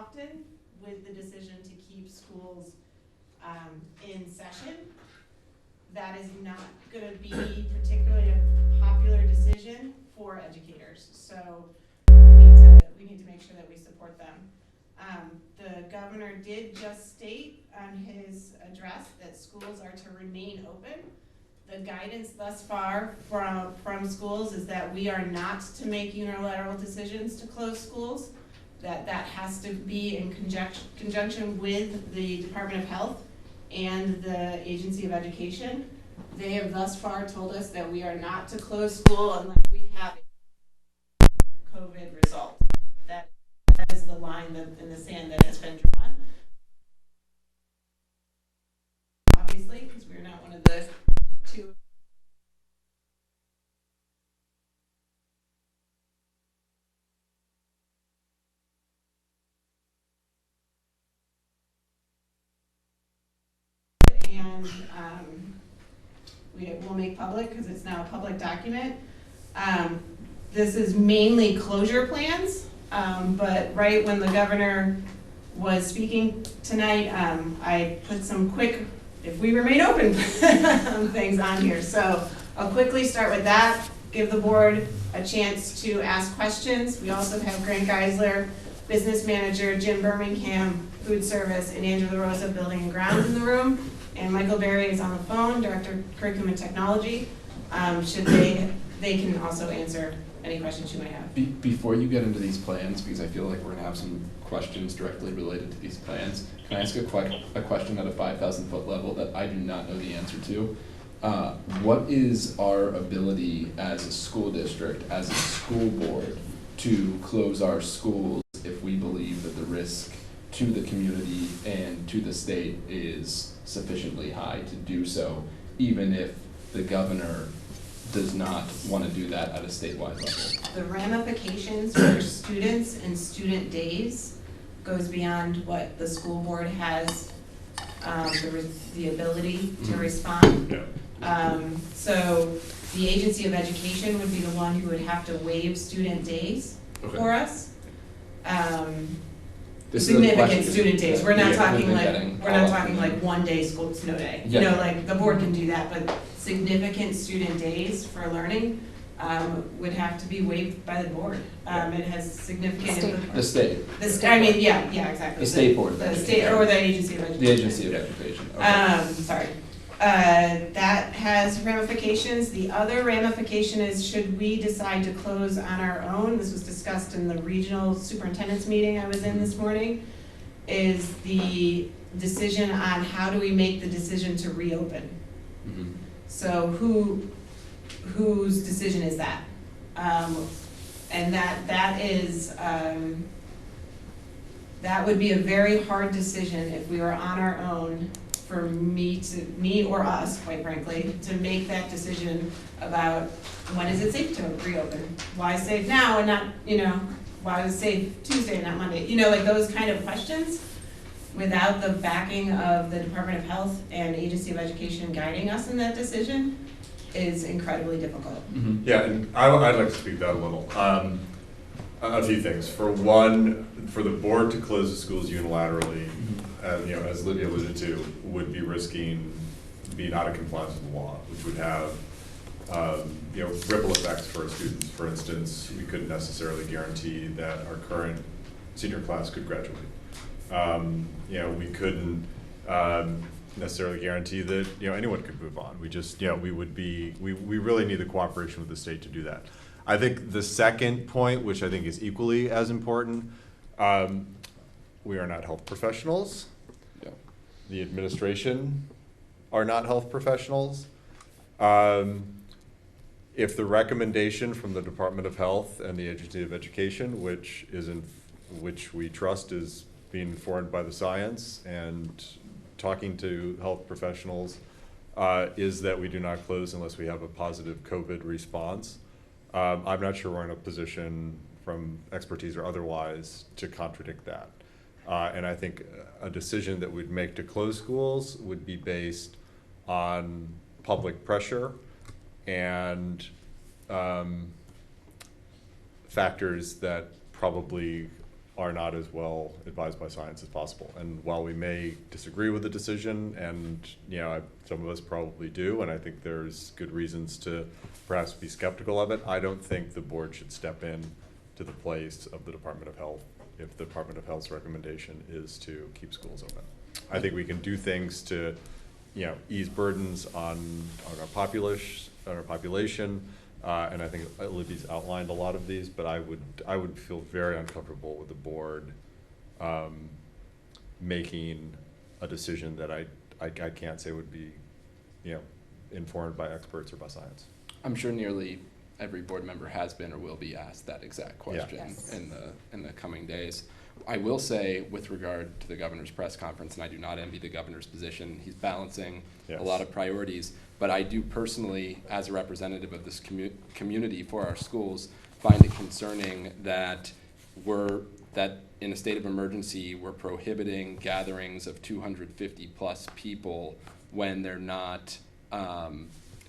often with the decision to keep schools in session. That is not going to be particularly a popular decision for educators. So we need to make sure that we support them. The governor did just state on his address that schools are to remain open. The guidance thus far from schools is that we are not to make unilateral decisions to close schools, that has to be in conjunction with the Department of Health and the Agency of Education. They have thus far told us that we are not to close school unless we have a COVID result. That is the line in the sand that has been drawn. Obviously, because we're not one of the two. And we will make public because it's now a public document. This is mainly closure plans, but right when the governor was speaking tonight, I put some quick, if we remain open, things on here. So I'll quickly start with that, give the board a chance to ask questions. We also have Grant Geisler, business manager, Jim Birmingham, food service, and Andrew LaRosa, building and grounds in the room. And Michael Berry is on the phone, director of curriculum and technology. They can also answer any questions you might have. Before you get into these plans, because I feel like we're gonna have some questions directly related to these plans, can I ask a question at a 5,000 foot level that I do not know the answer to? What is our ability as a school district, as a school board, to close our schools if we believe that the risk to the community and to the state is sufficiently high to do so, even if the governor does not want to do that at a statewide level? The ramifications for students and student days goes beyond what the school board has the ability to respond. Yeah. So the Agency of Education would be the one who would have to waive student days for us. Significant student days. We're not talking like 1 day school snow day. Yeah. You know, like the board can do that, but significant student days for learning would have to be waived by the board. It has significant. The state. I mean, yeah, exactly. The state board. The state or the Agency of Education. The Agency of Education. Okay. Sorry. That has ramifications. The other ramification is, should we decide to close on our own, this was discussed in the regional superintendent's meeting I was in this morning, is the decision on how do we make the decision to reopen. Mm-hmm. So whose decision is that? And that is, that would be a very hard decision if we were on our own, for me or us, quite frankly, to make that decision about when is it safe to reopen? Why safe now and not, why was safe Tuesday and not Monday? Like those kind of questions, without the backing of the Department of Health and Agency of Education guiding us in that decision, is incredibly difficult. Mm-hmm. Yeah, and I'd like to speak to that a little. A few things. For one, for the board to close the schools unilaterally, as Lydia alluded to, would be risking being out of compliance with the law, which would have ripple effects for our students. For instance, we couldn't necessarily guarantee that our current senior class could graduate. We couldn't necessarily guarantee that anyone could move on. We just we really need the cooperation with the state to do that. I think the second point, which I think is equally as important, we are not health professionals. Yeah. The administration are not health professionals. If the recommendation from the Department of Health and the Agency of Education, which we trust is being informed by the science and talking to health professionals, is that we do not close unless we have a positive COVID response, I'm not sure we're in a position, from expertise or otherwise, to contradict that. And I think a decision that we'd make to close schools would be based on public pressure and factors that probably are not as well advised by science as possible. And while we may disagree with the decision, and some of us probably do, and I think there's good reasons to perhaps be skeptical of it, I don't think the board should step in to the place of the Department of Health if the Department of Health's recommendation is to keep schools open. I think we can do things to ease burdens on our population, and I think Libby's outlined a lot of these, but I would feel very uncomfortable with the board making a decision that I can't say would be informed by experts or by science. I'm sure nearly every board member has been or will be asked that exact question Yes. in the coming days. I will say, with regard to the governor's press conference, and I do not envy the governor's position, he's balancing Yes. a lot of priorities, but I do personally, as a representative of this community for our schools, find it concerning that in a state of emergency, we're prohibiting gatherings of 250 plus people when they're not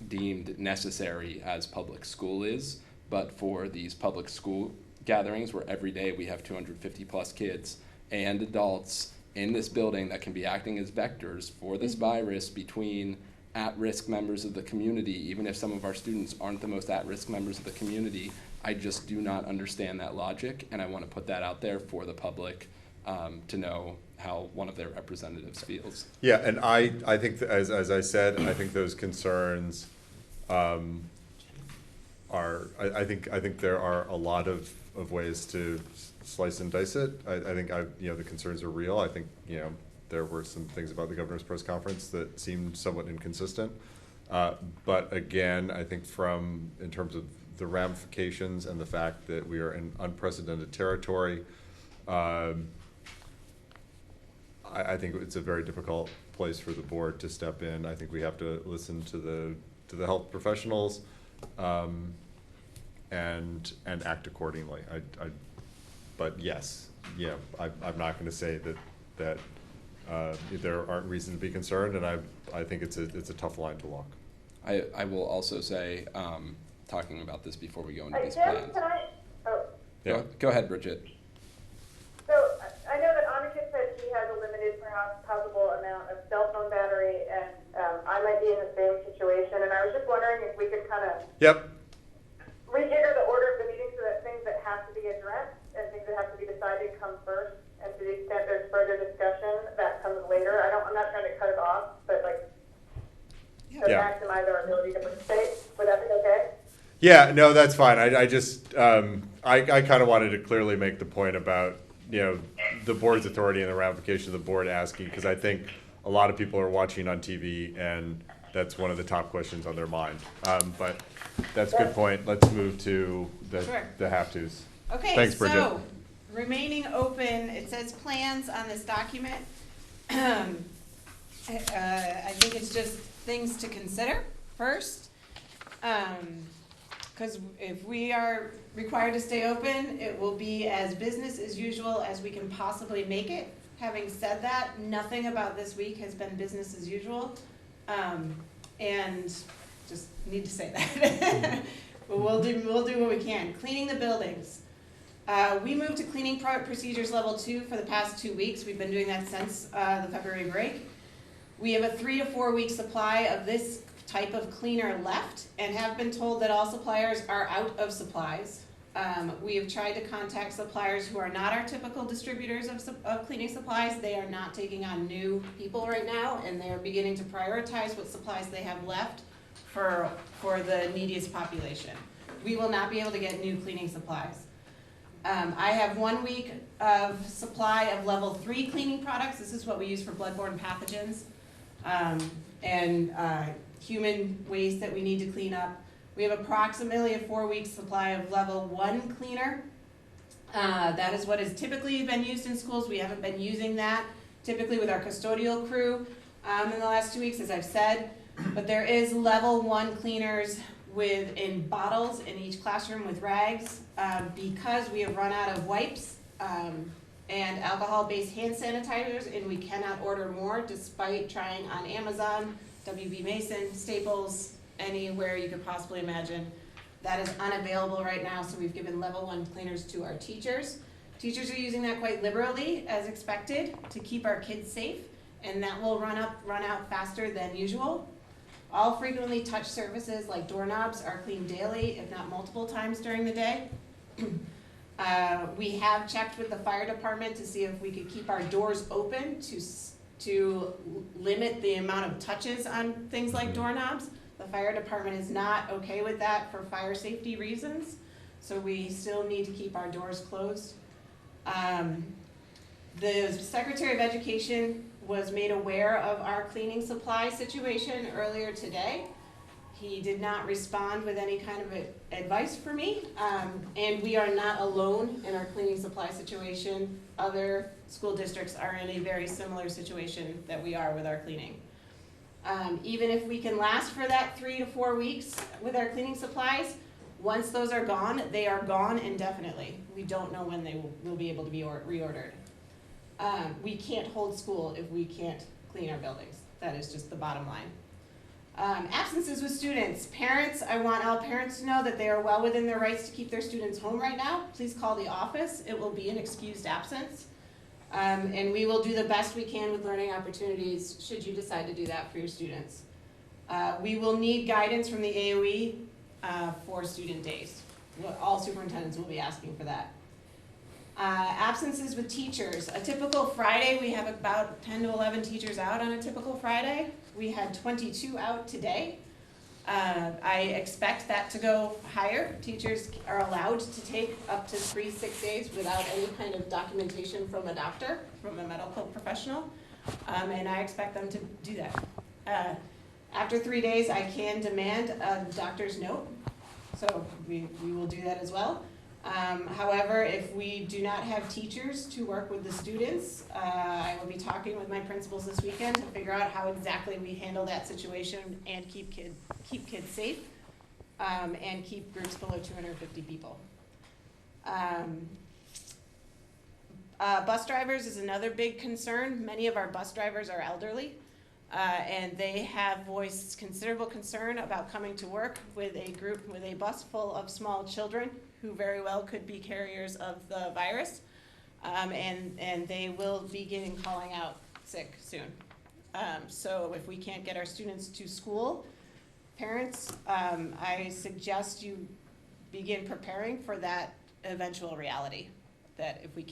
deemed necessary as public school is. But for these public school gatherings where every day we have 250 plus kids and adults in this building that can be acting as vectors for this virus between at-risk members of the community, even if some of our students aren't the most at-risk members of the community, I just do not understand that logic, and I want to put that out there for the public to know how one of their representatives feels. Yeah, and I think, as I said, I think those concerns I think there are a lot of ways to slice and dice it. I think the concerns are real. I think there were some things about the governor's press conference that seemed somewhat inconsistent. But again, I think in terms of the ramifications and the fact that we are in unprecedented territory, I think it's a very difficult place for the board to step in. I think we have to listen to the health professionals and act accordingly. But yes, I'm not going to say that there aren't reasons to be concerned, and I think it's a tough line to walk. I will also say, talking about this before we go into these Jim, plans. can I? Oh. Yeah. Go ahead, Bridget. So I know that Annika said she has a limited, perhaps possible amount of cell phone battery, and I might be in the same situation. And I was just wondering if we could kind of rejigger the order of the meeting so that things that have to be addressed and things that have to be decided come first, and to the extent there's further discussion, that comes later. I'm not trying to cut it off, but to maximize our ability to participate. Would that be okay? Yeah, no, that's fine. I just, I kind of wanted to clearly make the point about, the board's authority and the ramifications of the board asking, because I think a lot of people are watching on TV, and that's one of the top questions on their mind. But that's a good point. Let's move to the have-tos. Okay, Thanks, Bridget. so remaining open, it says plans on this document. I think it's just things to consider first. Because if we are required to stay open, it will be as business as usual as we can possibly make it. Having said that, nothing about this week has been business as usual. And just need to say that. But we'll do what we can. Cleaning the buildings. We moved to cleaning procedures level 2 for the past 2 weeks. We've been doing that since the February break. We have a 3 to 4 week supply of this type of cleaner left, and have been told that all suppliers are out of supplies. We have tried to contact suppliers who are not our typical distributors of cleaning supplies. They are not taking on new people right now, and they are beginning to prioritize what supplies they have left for the neediest population. We will not be able to get new cleaning supplies. I have 1 week of supply of level 3 cleaning products. This is what we use for bloodborne pathogens and human waste that we need to clean up. We have approximately a 4 week supply of level 1 cleaner. That is what has typically been used in schools. We haven't been using that typically with our custodial crew in the last 2 weeks, as I've said. But there is level 1 cleaners in bottles in each classroom with rags because we have run out of wipes and alcohol-based hand sanitizers, and we cannot order more despite trying on Amazon, WB Mason, Staples, anywhere you could possibly imagine. That is unavailable right now, so we've given level 1 cleaners to our teachers Teachers are using that quite liberally, as expected, to keep our kids safe, and that will run out faster than usual. All frequently touched surfaces like doorknobs are cleaned daily, if not multiple times during the day. We have checked with the fire department to see if we could keep our doors open to limit the amount of touches on things like doorknobs. The fire department is not okay with that for fire safety reasons, so we still need to keep our doors closed. The Secretary of Education was made aware of our cleaning supply situation earlier today. He did not respond with any kind of advice for me, and we are not alone in our cleaning supply situation. Other school districts are in a very similar situation that we are with our cleaning. Even if we can last for that 3 to 4 weeks with our cleaning supplies, once those are gone, they are gone indefinitely. We don't know when they will be able to be reordered. We can't hold school if we can't clean our buildings. That is just the bottom line. Absences with students. Parents, I want all parents to know that they are well within their rights to keep their students home right now. Please call the office. It will be an excused absence. And we will do the best we can with learning opportunities should you decide to do that for your students. We will need guidance from the AOE for student days. All superintendents will be asking for that. Absences with teachers. A typical Friday, we have about 10 to 11 teachers out on a typical Friday. We had 22 out today. I expect that to go higher. Teachers are allowed to take up to 3 sick days without any kind of documentation from a doctor, from a medical professional, and I expect them to do that. After 3 days, I can demand a doctor's note, so we will do that as well. However, if we do not have teachers to work with the students, I will be talking with my principals this weekend to figure out how exactly we handle that situation and keep kids safe, and keep groups below 250 people. Bus drivers is another big concern. Many of our bus drivers are elderly, and they have voiced considerable concern about coming to work with a bus full of small children who very well could be carriers of the virus, and they will begin calling out sick soon. So if we can't get our students to school, parents, I suggest you begin preparing for that eventual reality, that if we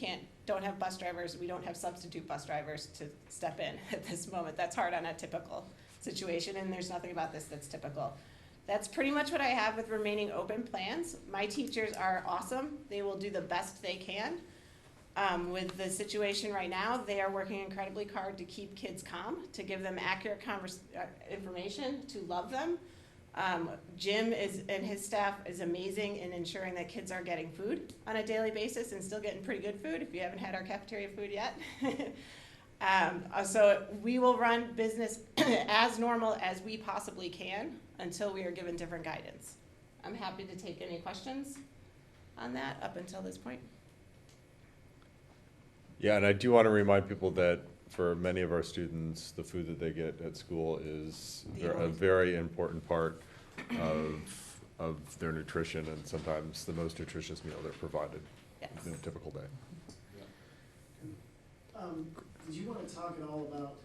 don't have bus drivers, we don't have substitute bus drivers to step in at this moment. That's hard on a typical situation, and there's nothing about this that's typical. That's pretty much what I have with remaining open plans. My teachers are awesome. They will do the best they can. With the situation right now, they are working incredibly hard to keep kids calm, to give them accurate information, to love them. Jim and his staff is amazing in ensuring that kids are getting food on a daily basis and still getting pretty good food if you haven't had our cafeteria food yet. So we will run business as normal as we possibly can until we are given different guidance. I'm happy to take any questions on that up until this point. Yeah, and I do want to remind people that for many of our students, the food that they get at school is a very important part of their nutrition, and sometimes the most nutritious meal they're provided in a typical day. Did you want to talk at all about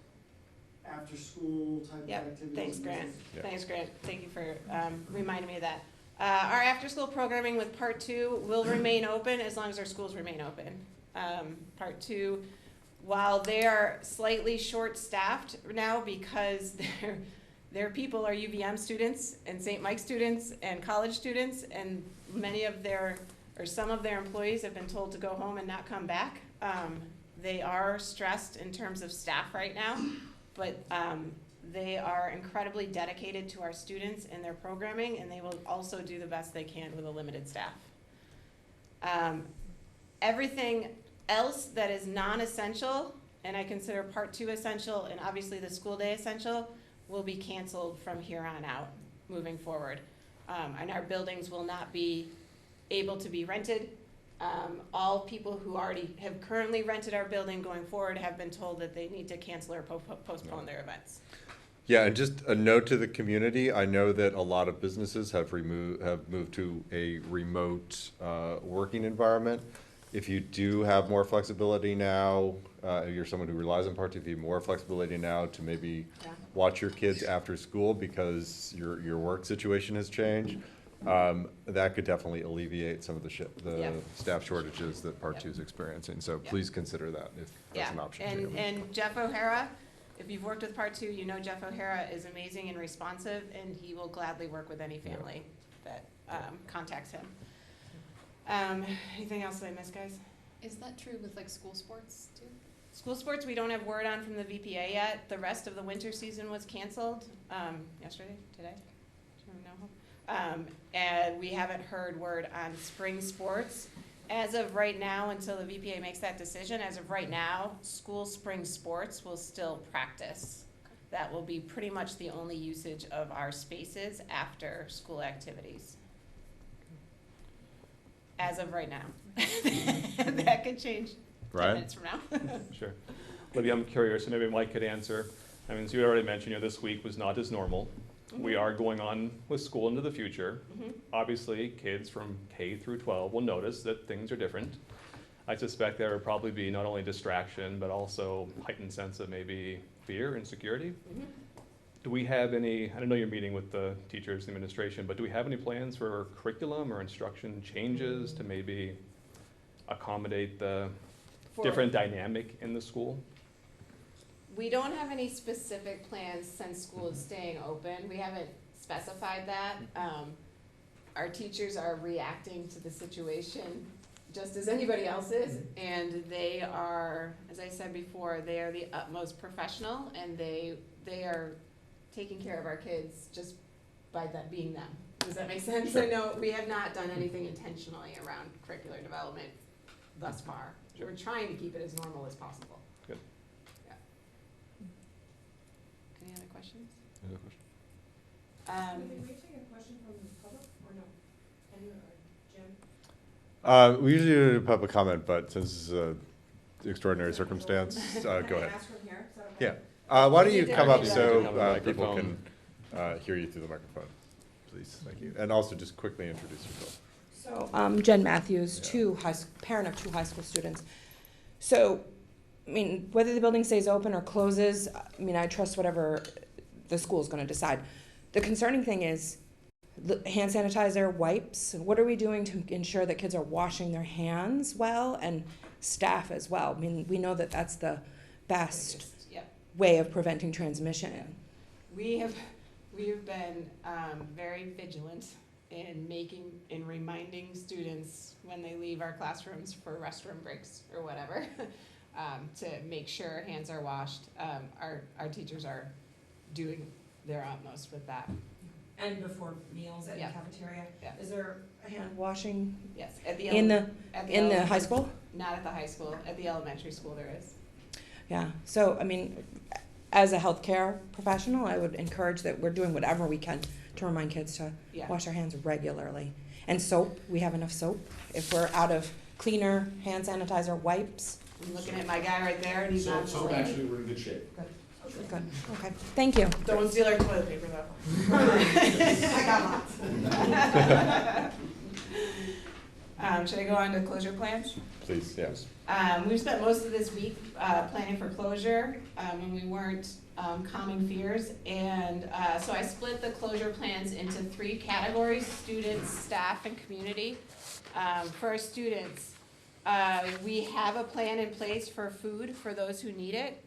after-school type of activities? Thanks, Grant. Yep. Thanks, Grant. Thank you for reminding me of that. Our after-school programming with Part 2 will remain open as long as our schools remain open. Part 2, while they are slightly short-staffed now because their people are UVM students and St. Mike students and college students, and some of their employees have been told to go home and not come back. They are stressed in terms of staff right now, but they are incredibly dedicated to our students and their programming, and they will also do the best they can with a limited staff. Everything else that is non-essential, and I consider Part 2 essential, and obviously the school day essential, will be canceled from here on out, moving forward. And our buildings will not be able to be rented. All people who already have currently rented our building going forward have been told that they need to cancel or postpone their events. Yeah, and just a note to the community, I know that a lot of businesses have moved to a remote working environment. if you do have more flexibility now, you're someone who relies on Part 2, if you have more flexibility now to maybe watch your kids after school because your work situation has changed, that could definitely alleviate some of the staff shortages that Part 2 is experiencing. So please consider that if that's an option to you. And Jeff O'Hara, if you've worked with Part 2, you know Jeff O'Hara is amazing and responsive, and he will gladly work with any family that contacts him. Anything else that I missed, guys? Is that true with like school sports too? School sports, we don't have word on from the VPA yet. The rest of the winter season was canceled yesterday, today, I don't know. And we haven't heard word on spring sports. As of right now, until the VPA makes that decision, as of right now, school spring sports will still practice. That will be pretty much the only usage of our spaces after school activities. As of right now. That could change 10 minutes from now. Sure. Libby, I'm curious, and maybe Mike could answer. I mean, so you already mentioned, this week was not as normal. We are going on with school into the future. Obviously, kids from K through 12 will notice that things are different. I suspect there will probably be not only distraction, but also heightened sense of maybe fear and insecurity. Do we have any, I don't know you're meeting with the teachers, the administration, but do we have any plans for curriculum or instruction changes to maybe accommodate the different dynamic in the school? We don't have any specific plans since school is staying open. We haven't specified that. Our teachers are reacting to the situation just as anybody else is, and they are, as I said before, they are the utmost professional, and they are taking care of our kids just by that being them. Does that make sense? Sure. So no, we have not done anything intentionally around curricular development thus far. Sure. We're trying to keep it as normal as possible. Good. Yeah. Any other questions? Any other questions? Can we take a question from the public or no? Anyone or Jim? We usually do public comment, but since this is an extraordinary circumstance, go ahead. Can I ask from here? Is that okay? Yeah. Why don't you You come did. up so Have a people microphone. can hear you through the microphone, please? Thank you. And also just quickly introduce yourself. So, Jen Matthews, parent of 2 high school students. So, I mean, whether the building stays open or closes, I mean, I trust whatever the school's gonna decide. The concerning thing is hand sanitizer, wipes. What are we doing to ensure that kids are washing their hands well, and staff as well? I mean, we know that that's the best way of preventing transmission. We have been very vigilant in reminding students when they leave our classrooms for restroom breaks or whatever, to make sure hands are washed. Our teachers are doing their utmost with that. And before meals at Yeah. the cafeteria? Yeah. Is there a hand washing Yes, at the in the elementary- high school? Not at the high school. At the elementary school there is. Yeah, so, I mean, as a healthcare professional, I would encourage that we're doing whatever we can to remind kids to Yeah. wash their hands regularly. And soap, we have enough soap. If we're out of cleaner, hand sanitizer, wipes, I'm looking at my guy right there, and he's not. So actually, we're in good shape. good, okay, thank you. Don't steal our toilet paper though. I got lots. Should I go on to closure plans? Please, yes. We've spent most of this week planning for closure when we weren't calming fears. And so I split the closure plans into 3 categories: students, staff, and community. For our students, we have a plan in place for food for those who need it.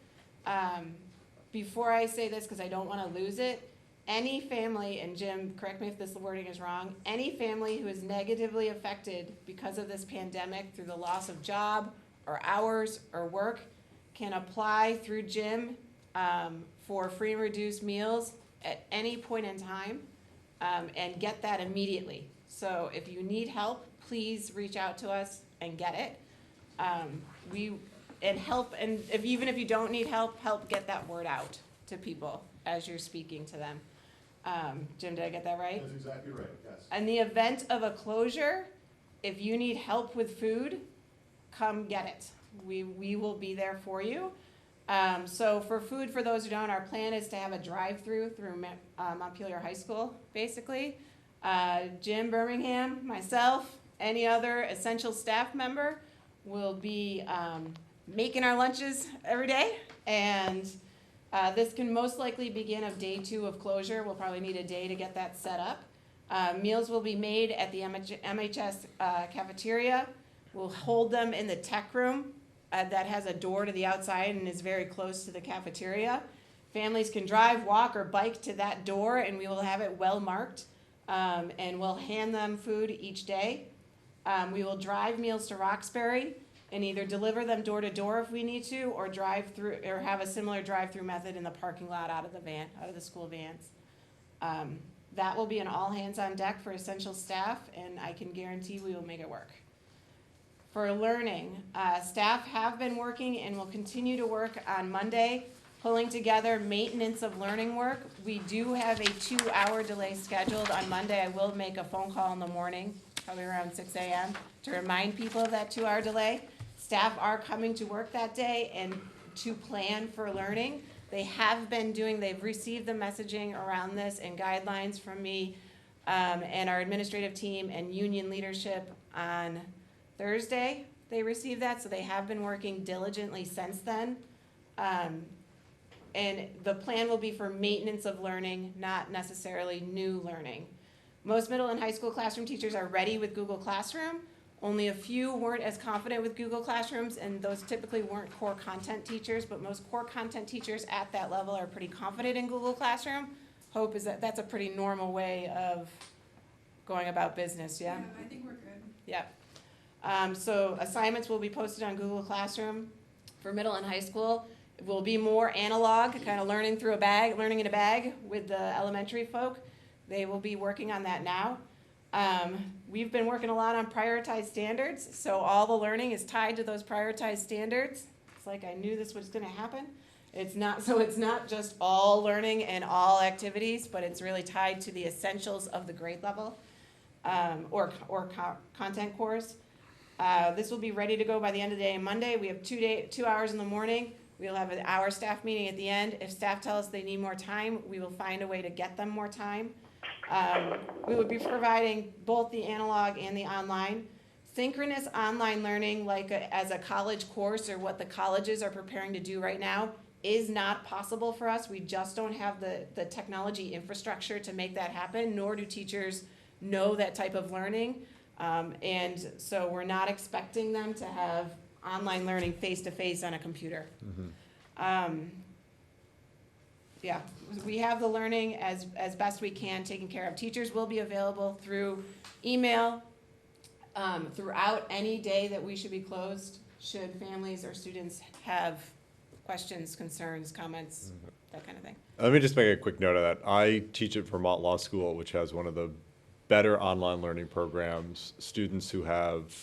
Before I say this, because I don't want to lose it, any family, and Jim, correct me if this wording is wrong, any family who is negatively affected because of this pandemic through the loss of job or hours or work can apply through Jim for free and reduced meals at any point in time and get that immediately. So if you need help, please reach out to us and get it. And even if you don't need help get that word out to people as you're speaking to them. Jim, did I get that right? That's exactly right, yes. In the event of a closure, if you need help with food, come get it. We will be there for you. So for food, for those who don't, our plan is to have a drive-through through Montpelier High School, basically. Jim Birmingham, myself, any other essential staff member will be making our lunches every day, and this can most likely begin of day 2 of closure. We'll probably need a day to get that set up. Meals will be made at the MHS cafeteria. We'll hold them in the tech room that has a door to the outside and is very close to the cafeteria. Families can drive, walk, or bike to that door, and we will have it well marked, and we'll hand them food each day. We will drive meals to Roxbury and either deliver them door to door if we need to, or drive through, or have a similar drive-through method in the parking lot out of the school vans. That will be an all hands on deck for essential staff, and I can guarantee we will make it work. For learning, staff have been working and will continue to work on Monday, pulling together maintenance of learning work. We do have a 2-hour delay scheduled on Monday. I will make a phone call in the morning, probably around 6 a.m., to remind people of that 2-hour delay. Staff are coming to work that day and to plan for learning. They've received the messaging around this and guidelines from me and our administrative team and union leadership on Thursday. They received that, so they have been working diligently since then. And the plan will be for maintenance of learning, not necessarily new learning. Most middle and high school classroom teachers are ready with Google Classroom. Only a few weren't as confident with Google Classrooms, and those typically weren't core content teachers, but most core content teachers at that level are pretty confident in Google Classroom. Hope is that that's a pretty normal way of going about business, yeah? Yeah, I think we're good. Yep. So assignments will be posted on Google Classroom for middle and high school. It will be more analog, kind of learning in a bag with the elementary folk. They will be working on that now. We've been working a lot on prioritized standards, so all the learning is tied to those prioritized standards. It's like I knew this was going to happen. It's not just all learning and all activities, but it's really tied to the essentials of the grade level or content course. This will be ready to go by the end of the day on Monday. We have 2 hours in the morning. We'll have an hour staff meeting at the end. If staff tell us they need more time, we will find a way to get them more time. We would be providing both the analog and the online. Synchronous online learning, as a college course or what the colleges are preparing to do right now, is not possible for us. We just don't have the technology infrastructure to make that happen, nor do teachers know that type of learning. And so we're not expecting them to have online learning face-to-face on a computer. Yeah, we have the learning as best we can taken care of. Teachers will be available through email throughout any day that we should be closed, should families or students have questions, concerns, comments, that kind of thing. Let me just make a quick note of that. I teach at Vermont Law School, which has one of the better online learning programs. Students who have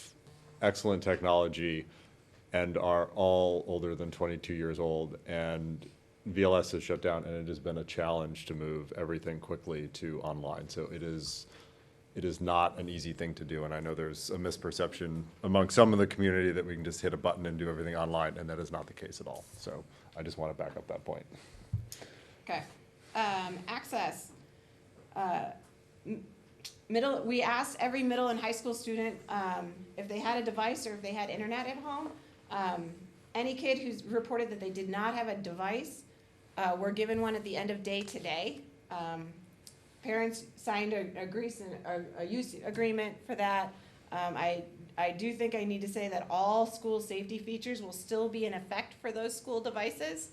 excellent technology and are all older than 22 years old, and VLS has shut down, and it has been a challenge to move everything quickly to online. So it is not an easy thing to do, and I know there's a misperception among some of the community that we can just hit a button and do everything online, and that is not the case at all. So I just want to back up that point. Okay. Access. We asked every middle and high school student if they had a device or if they had internet at home. Any kid who's reported that they did not have a device were given one at the end of day today. Parents signed a use agreement for that. I do think I need to say that all school safety features will still be in effect for those school devices,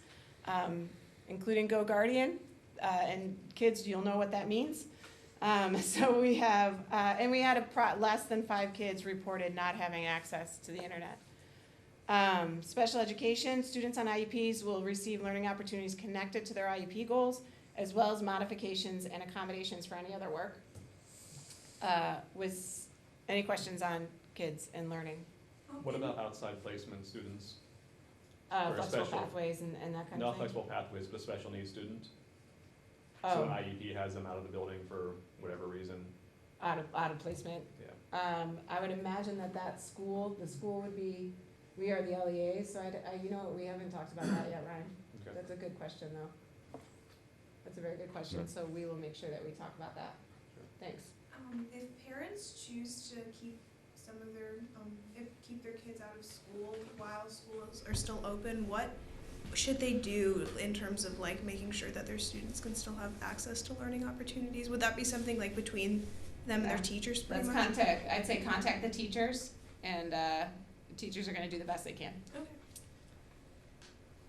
including Go Guardian. And kids, you'll know what that means. So we have, and we had less than 5 kids reported not having access to the internet. Special education, students on IEPs will receive learning opportunities connected to their IEP goals, as well as modifications and accommodations for any other work. With any questions on kids and learning? What about outside placement students? Flexible pathways and that kind of Not thing? flexible pathways, but special needs student? Oh. So an IEP has them out of the building for whatever reason. Out of placement? Yeah. I would imagine the school would be, we are the LEA, so we haven't talked about that yet, Ryan. Okay. That's a good question, though. That's a very good question, so we will make sure that we talk about that. Sure. Thanks. If parents choose to keep some of their, keep their kids out of school while schools are still open, what should they do in terms of like making sure that their students can still have access to learning opportunities? Would that be something like between them and their teachers pretty much? I'd say contact the teachers, and the teachers are gonna do the best they can. Okay.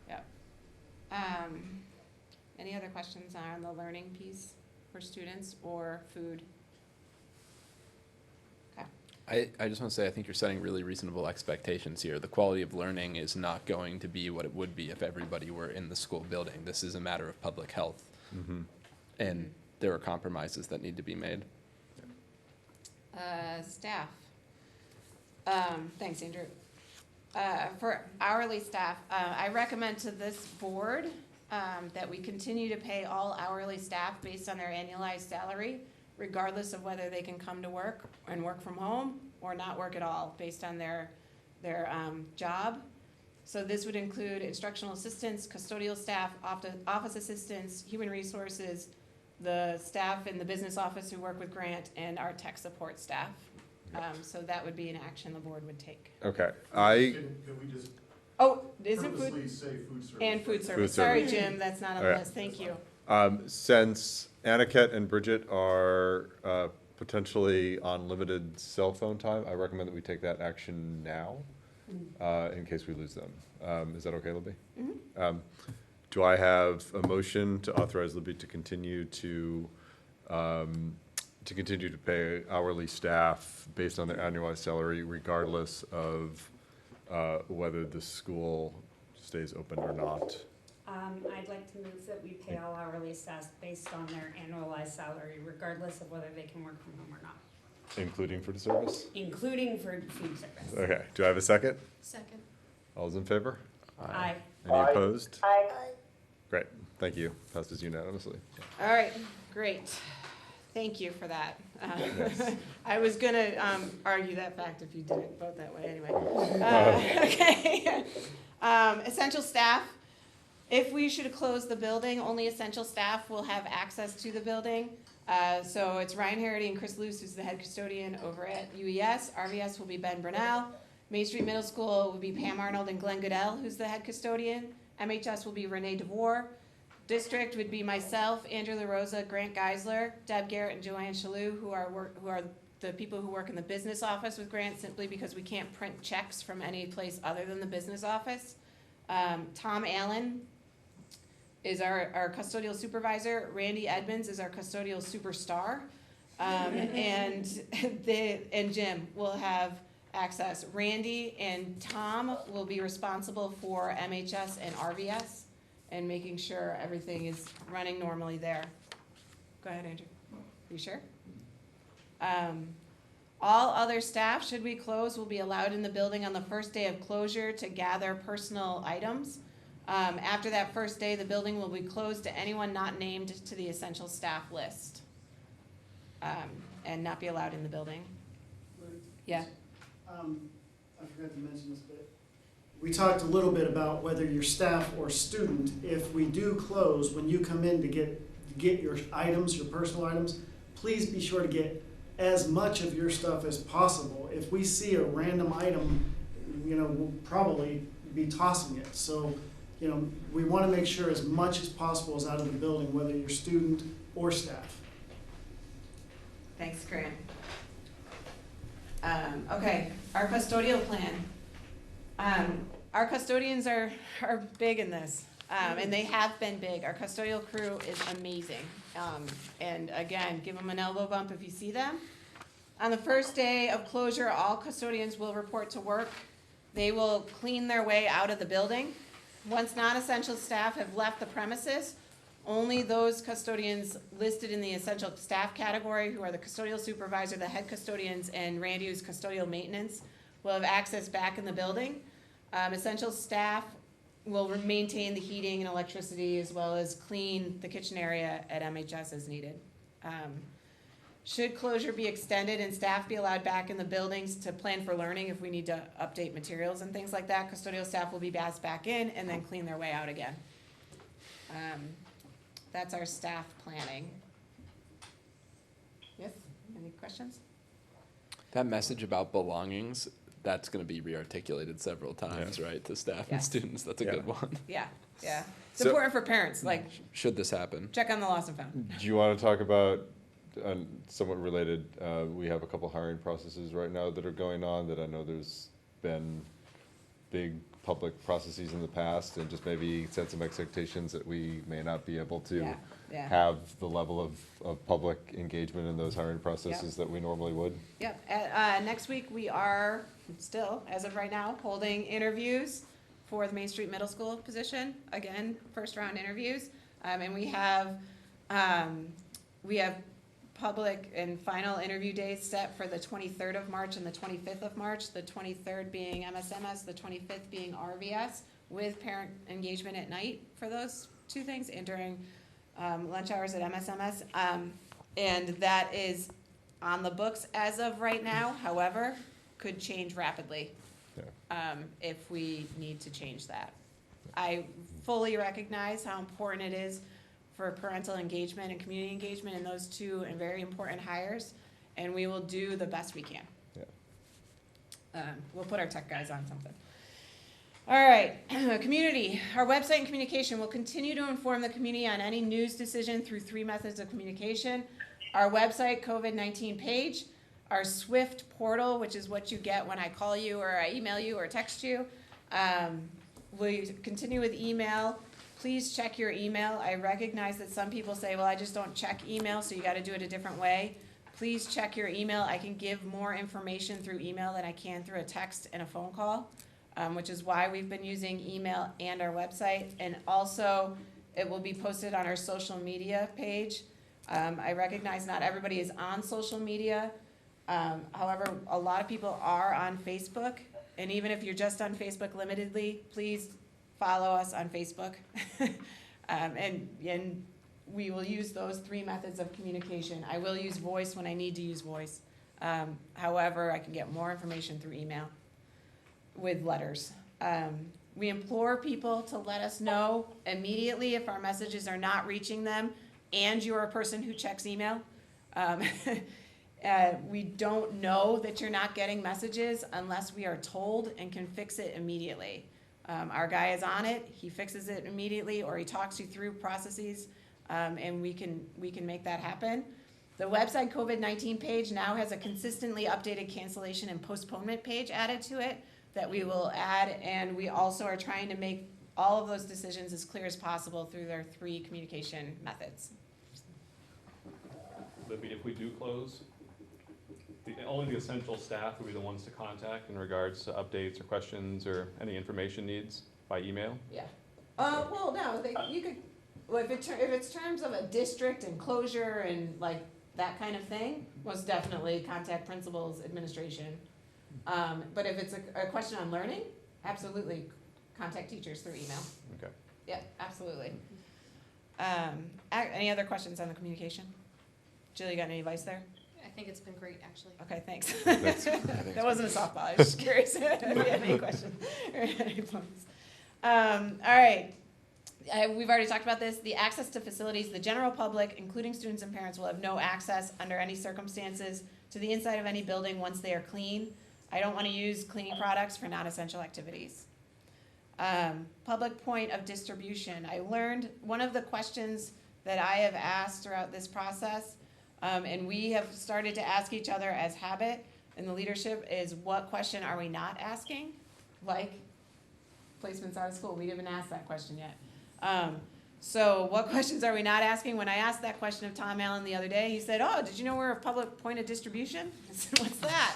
Yeah. Any other questions on the learning piece for students or food? I just want to say, I think you're setting really reasonable expectations here. The quality of learning is not going to be what it would be if everybody were in the school building. This is a matter of public health. And there are compromises that need to be made. Staff. Thanks, Andrew. For hourly staff, I recommend to this board that we continue to pay all hourly staff based on their annualized salary, regardless of whether they can come to work and work from home or not work at all, based on their job. So this would include instructional assistants, custodial staff, office assistants, human resources, the staff in the business office who work with Grant, and our tech support staff. So that would be an action the board would take. Okay, Can we just Oh, isn't purposely food? say food service? And food Food service. service. Sorry, Jim, that's not on the Alright. list. Thank you. Since Aniket and Bridget are potentially on limited cell phone time, I recommend that we take that action now, in case we lose them. Is that okay, Libby? Do I have a motion to authorize Libby to continue to pay hourly staff based on their annualized salary, regardless of whether the school stays open or not? I'd like to move that we pay all hourly staff based on their annualized salary, regardless of whether they can work from home or not, Including food service? including for food service. Okay, do I have a second? Second. All those in favor? Aye. Any opposed? Aye. Great, thank you. Passes unanimously. All right, great. Thank you for that. I was gonna argue that fact if you didn't vote that way anyway. Okay. Essential staff. If we should close the building, only essential staff will have access to the building. So it's Ryan Harity and Chris Luce, who's the head custodian over at UES. RVS will be Ben Brunel. Main Street Middle School will be Pam Arnold and Glenn Goodell, who's the head custodian. MHS will be Renee DeVore. District would be myself, Andrew LaRosa, Grant Geisler, Deb Garrett, and Joanne Shalou, who are the people who work in the business office with Grant, simply because we can't print checks from any place other than the business office. Tom Allen is our custodial supervisor. Randy Edmonds is our custodial superstar. And Jim will have access. Randy and Tom will be responsible for MHS and RVS and making sure everything is running normally there. Go ahead, Andrew. You sure? All other staff, should we close, will be allowed in the building on the first day of closure to gather personal items. After that first day, the building will be closed to anyone not named to the essential staff list, and not be allowed in the building. Yeah. I forgot to mention this, but we talked a little bit about whether you're staff or student. If we do close, when you come in to get your items, your personal items, please be sure to get as much of your stuff as possible. If we see a random item, we'll probably be tossing it. So, we want to make sure as much as possible is out of the building, whether you're student or staff. Thanks, Grant. Okay, our custodial plan. Our custodians are big in this, and they have been big. Our custodial crew is amazing. And again, give them an elbow bump if you see them. On the first day of closure, all custodians will report to work. They will clean their way out of the building. Once non-essential staff have left the premises, only those custodians listed in the essential staff category, who are the custodial supervisor, the head custodians, and Randy, who's custodial maintenance, will have access back in the building. Essential staff will maintain the heating and electricity, as well as clean the kitchen area at MHS as needed. Should closure be extended and staff be allowed back in the buildings to plan for learning, if we need to update materials and things like that, custodial staff will be passed back in and then clean their way out again. That's our staff planning. Yes, any questions? That message about belongings, that's gonna be re-articulated several times, right, to staff and Yes. students, that's a good one. Yeah, yeah. It's So- important for parents, like, Should this happen? check on the lost and found. Do you want to talk about, somewhat related, we have a couple hiring processes right now that are going on that I know there's been big public processes in the past, and just maybe set some expectations that we may not be able to Yeah, yeah. have the level of public engagement in those hiring processes that we normally would. Yep, next week we are still, as of right now, holding interviews for the Main Street Middle School position, again, first round interviews. And we have public and final interview days set for the 23rd of March and the 25th of March, the 23rd being MSMS, the 25th being RVS, with parent engagement at night for those two things, and during lunch hours at MSMS. And that is on the books as of right now, however, could change rapidly if we need to change that. I fully recognize how important it is for parental engagement and community engagement in those two and very important hires, and we will do the best we can. We'll put our tech guys on something. All right, community. Our website and communication will continue to inform the community on any news decision through 3 methods of communication. Our website COVID-19 page, our SWIFT portal, which is what you get when I call you or I email you or text you. We continue with email. Please check your email. I recognize that some people say, well, I just don't check email, so you gotta do it a different way. Please check your email. I can give more information through email than I can through a text and a phone call, which is why we've been using email and our website. And also, it will be posted on our social media page. I recognize not everybody is on social media. However, a lot of people are on Facebook. And even if you're just on Facebook limitedly, please follow us on Facebook. And we will use those 3 methods of communication. I will use voice when I need to use voice. However, I can get more information through email with letters. We implore people to let us know immediately if our messages are not reaching them and you're a person who checks email. We don't know that you're not getting messages unless we are told and can fix it immediately. Our guy is on it, he fixes it immediately, or he talks you through processes, and we can make that happen. The website COVID-19 page now has a consistently updated cancellation and postponement page added to it that we will add, and we also are trying to make all of those decisions as clear as possible through their 3 communication methods. Libby, if we do close, only the essential staff will be the ones to contact in regards to updates or questions or any information needs by email? Yeah. Well, no, you could, well, if it's terms of a district and closure and like that kind of thing, most definitely contact principals, administration. But if it's a question on learning, absolutely contact teachers through email. Okay. Yeah, absolutely. Any other questions on the communication? Jill, you got any advice there? I think it's been great, actually. Okay, thanks. Thanks. That wasn't a softball, I was just curious if you had any questions or any points. All right, we've already talked about this. The access to facilities, the general public, including students and parents, will have no access under any circumstances to the inside of any building once they are clean. I don't want to use cleaning products for non-essential activities. Public point of distribution. I learned one of the questions that I have asked throughout this process, and we have started to ask each other as habit in the leadership, is what question are we not asking? Like placements out of school, we didn't even ask that question yet. So what questions are we not asking? When I asked that question of Tom Allen the other day, he said, oh, did you know we're a public point of distribution? I said, what's that?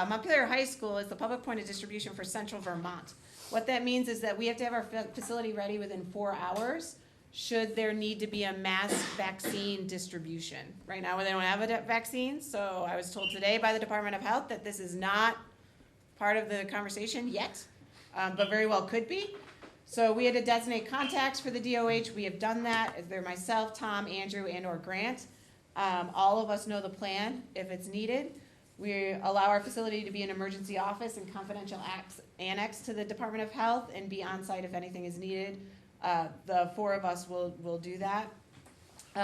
Montpelier High School is the public point of distribution for Central Vermont. What that means is that we have to have our facility ready within 4 hours should there need to be a mass vaccine distribution. Right now, they don't have a vaccine, so I was told today by the Department of Health that this is not part of the conversation yet, but very well could be. So we had to designate contacts for the DOH. We have done that. They're myself, Tom, Andrew, and or Grant. All of us know the plan if it's needed. We allow our facility to be an emergency office and confidential annex to the Department of Health and be on site if anything is needed. The 4 of us will do that.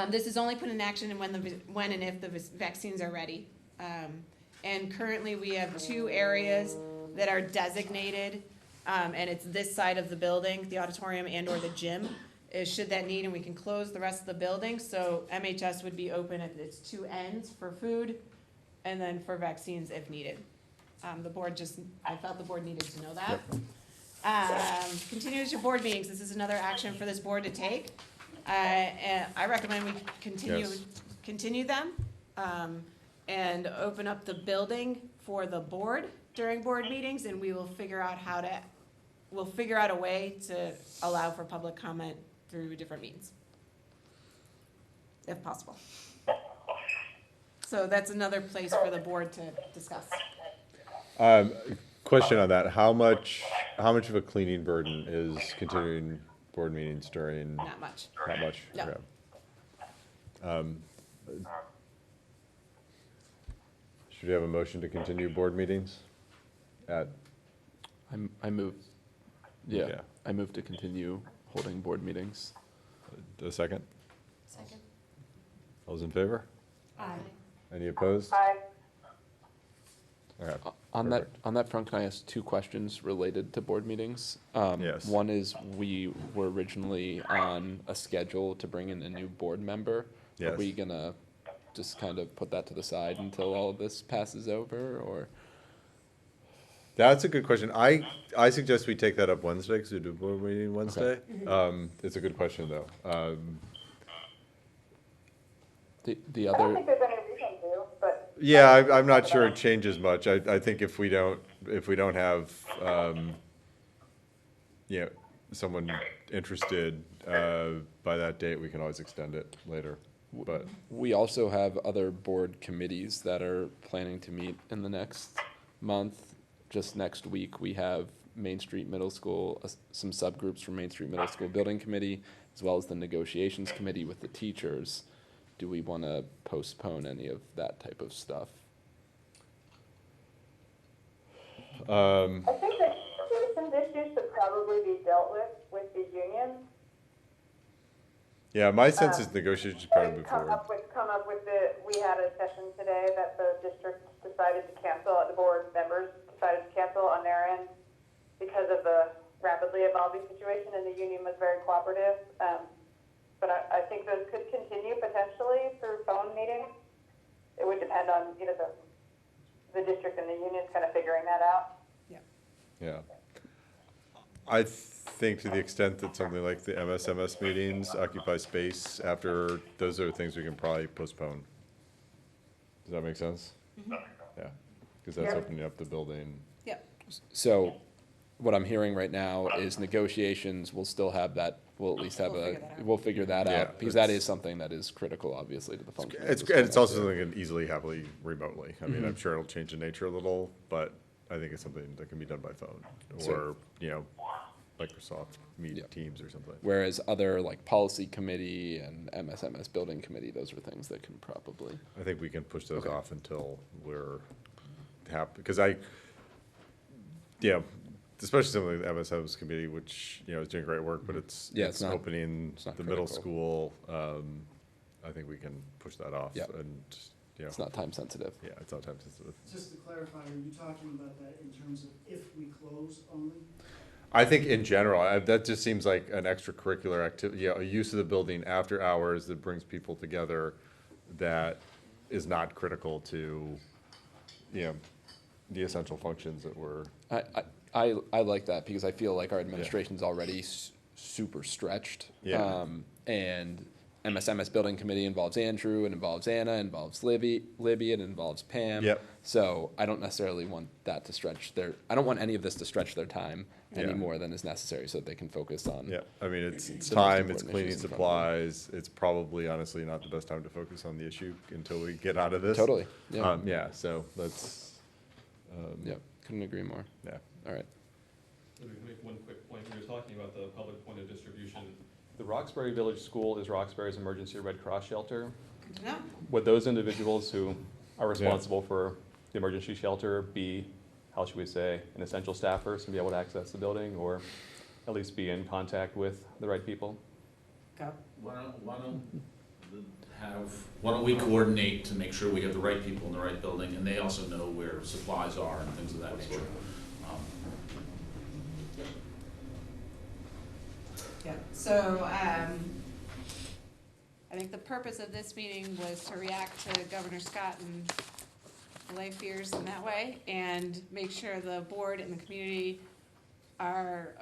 This is only put in action when and if the vaccines are ready And currently, we have 2 areas that are designated, and it's this side of the building, the auditorium and or the gym, is should that need, and we can close the rest of the building, so MHS would be open at its 2 ends for food, and then for vaccines if needed. I felt the board needed to know that. Continue your board meetings, this is another action for this board to take. And I recommend we continue them, and open up the building for the board during board meetings, and we will figure out a way to allow for public comment through different means, if possible. So that's another place for the board to discuss. Question on that, how much of a cleaning burden is continuing board meetings during? Not much. Not much? No. Okay. Should we have a motion to continue board meetings at? I move, yeah, Yeah. I move to continue holding board meetings. A second? Second. All those in favor? Aye. Any opposed? Aye. Okay. On that front, can I ask 2 questions related to board meetings? Yes. One is, we were originally on a schedule to bring in a new board member. Are Yes. we gonna just kind of put that to the side until all of this passes over, or? That's a good question. I suggest we take that up Wednesday, because we do a board meeting Wednesday. It's a good question, though. The I don't other, think there's any reason to, but. Yeah, I'm not sure it changes much. I think if we don't have, someone interested, by that date, we can always extend it later, but. we also have other board committees that are planning to meet in the next month. Just next week, we have Main Street Middle School, some subgroups from Main Street Middle School Building Committee, as well as the negotiations committee with the teachers. Do we want to postpone any of that type of stuff? I think that some issues should probably be dealt with the unions. Yeah, my sense is negotiations should probably move forward. We had a session today that the district decided to cancel, the board members decided to cancel on their end because of the rapidly evolving situation, and the union was very cooperative. But I think those could continue potentially through phone meetings. It would depend on, the district and the unions kind of figuring that out. Yeah. I think to the extent that something like the MSMS meetings occupy space after, those are things we can probably postpone. Does that make sense? Yeah, because that's opening up the building. Yep. So, what I'm hearing right now is negotiations, we'll still have that, we'll at least have we'll figure that Yeah, out, because that it's- is something that is critical, obviously, to the function. of It's, the and it's school. also something that can easily happily remotely. I mean, I'm sure it'll change the nature a little, but I think it's something that can be done by phone or, Microsoft Meet Yeah. Teams or something. Whereas other, like, policy committee and MSMS building committee, those are things that can probably. I think we can push those Okay. off until we're happy, because especially some of the MSM's committee, which, is doing great work, but it's not- opening it's not the middle critical. school. I think we can push that off Yep. and, It's not time sensitive. yeah, it's not time sensitive. Just to clarify, are you talking about that in terms of if we close only? I think in general, that just seems like an extracurricular activity, a use of the building after hours that brings people together that is not critical to, the essential functions that we're. I like that, because I feel like our administration's already super stretched. Yeah. And MSMS building committee involves Andrew, it involves Anna, it involves Libby, it involves Pam. Yep. So I don't necessarily want that to stretch I don't want any of this to stretch their time any Yeah. more than is necessary, so that they can focus on. Yeah, I mean, it's the most time, it's important cleaning issues in front of them. supplies, it's probably honestly not the best time to focus on the issue until we get out of this. Totally, yeah. So that's, Yep, couldn't agree more. yeah. All right. Let me make one quick point. We were talking about the public point of distribution. The Roxbury Village School is Roxbury's emergency Red Cross shelter. Good to know. Would those individuals who are responsible for the emergency shelter be, how should we say, an essential staff person, be able to access the building, or at least be in contact with the right people? Go. Why don't why don't we coordinate to make sure we have the right people in the right building, and they also know where supplies are and things of that nature. Yeah, so, I think the purpose of this meeting was to react to Governor Scott and allay fears in that way, and make sure the board and the community are,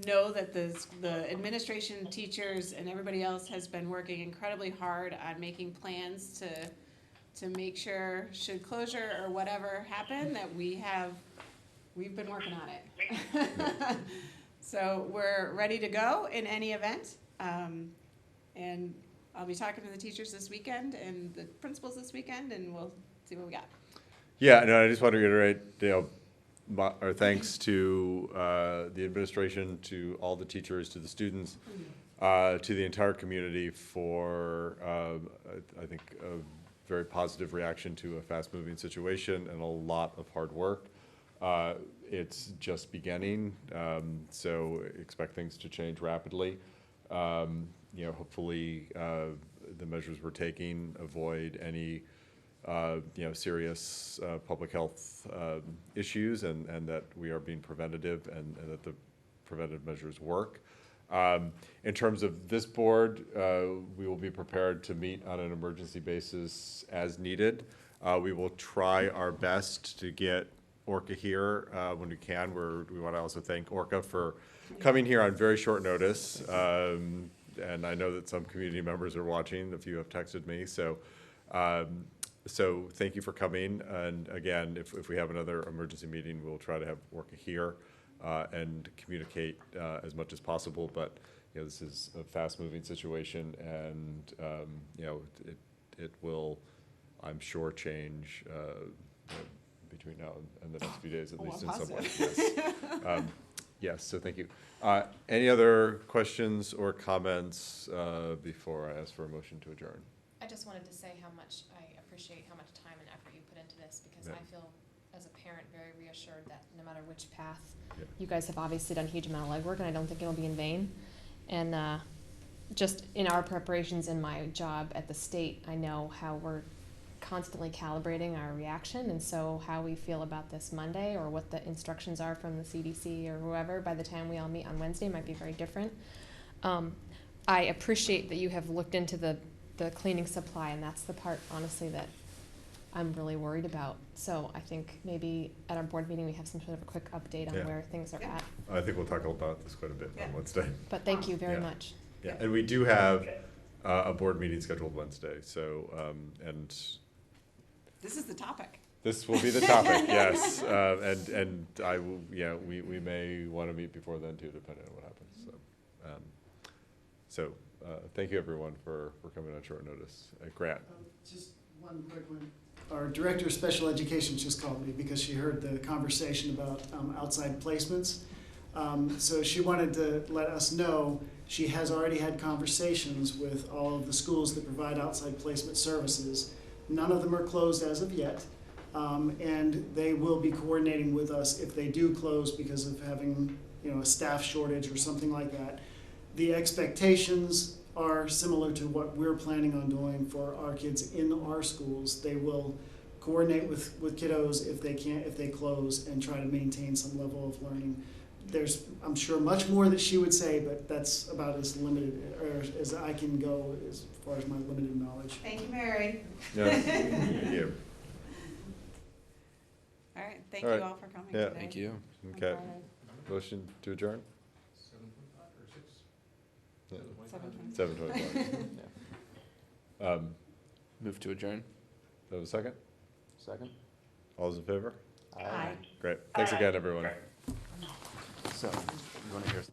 know that the administration, teachers, and everybody else has been working incredibly hard on making plans to make sure, should closure or whatever happen, that we've been working on it. So we're ready to go in any event. And I'll be talking to the teachers this weekend and the principals this weekend, and we'll see what we got. Yeah, no, I just want to reiterate, our thanks to the administration, to all the teachers, to the students, to the entire community for, I think, a very positive reaction to a fast-moving situation and a lot of hard work. It's just beginning, so expect things to change rapidly. Hopefully the measures we're taking avoid any serious public health issues, and that we are being preventative, and that the preventative measures work. In terms of this board, we will be prepared to meet on an emergency basis as needed. We will try our best to get Orca here when we can. We want to also thank Orca for coming here on very short notice. And I know that some community members are watching. A few have texted me. So thank you for coming. And again, if we have another emergency meeting, we'll try to have Orca here and communicate as much as possible. But this is a fast-moving situation, and it will, I'm sure, change between now and the next few days, at least in some way. Yes. Yes, so thank you. Any other questions or comments before I ask for a motion to adjourn? I just wanted to say how much I appreciate how much time and effort you put into this, because I feel, as a parent, very reassured that no matter which path, you guys have obviously done a huge amount of legwork, and I don't think it'll be in vain. And just in our preparations in my job at the state, I know how we're constantly calibrating our reaction, and so how we feel about this Monday, or what the instructions are from the CDC or whoever by the time we all meet on Wednesday, might be very different. I appreciate that you have looked into the cleaning supply, and that's the part, honestly, that I'm really worried about. So I think maybe at our board meeting we have some sort of a quick update on where things are at. I think we'll talk about this quite a bit on Wednesday. But thank you very much. Yeah, and we do have a board meeting scheduled Wednesday. So and This is the topic. this will be the topic, yes. And I will, we may want to meet before then too, depending on what happens. So thank you everyone for coming on short notice. Grant. Just one quick one. Our director of special education just called me because she heard the conversation about outside placements. So she wanted to let us know she has already had conversations with all of the schools that provide outside placement services. None of them are closed as of yet, and they will be coordinating with us if they do close because of having a staff shortage or something like that. The expectations are similar to what we're planning on doing for our kids in our schools. They will coordinate with kiddos if they close, and try to maintain some level of learning. There's, I'm sure, much more that she would say, but that's about as limited or as I can go as far as my limited knowledge. Thank you, Mary. Yeah, thank you. All right, thank you all for coming today. Thank you. Okay. Motion to adjourn? 7:25. Move to adjourn. That was a second? Second. All those in favor? Aye. Great. Thanks again, everyone. So, you want to hear?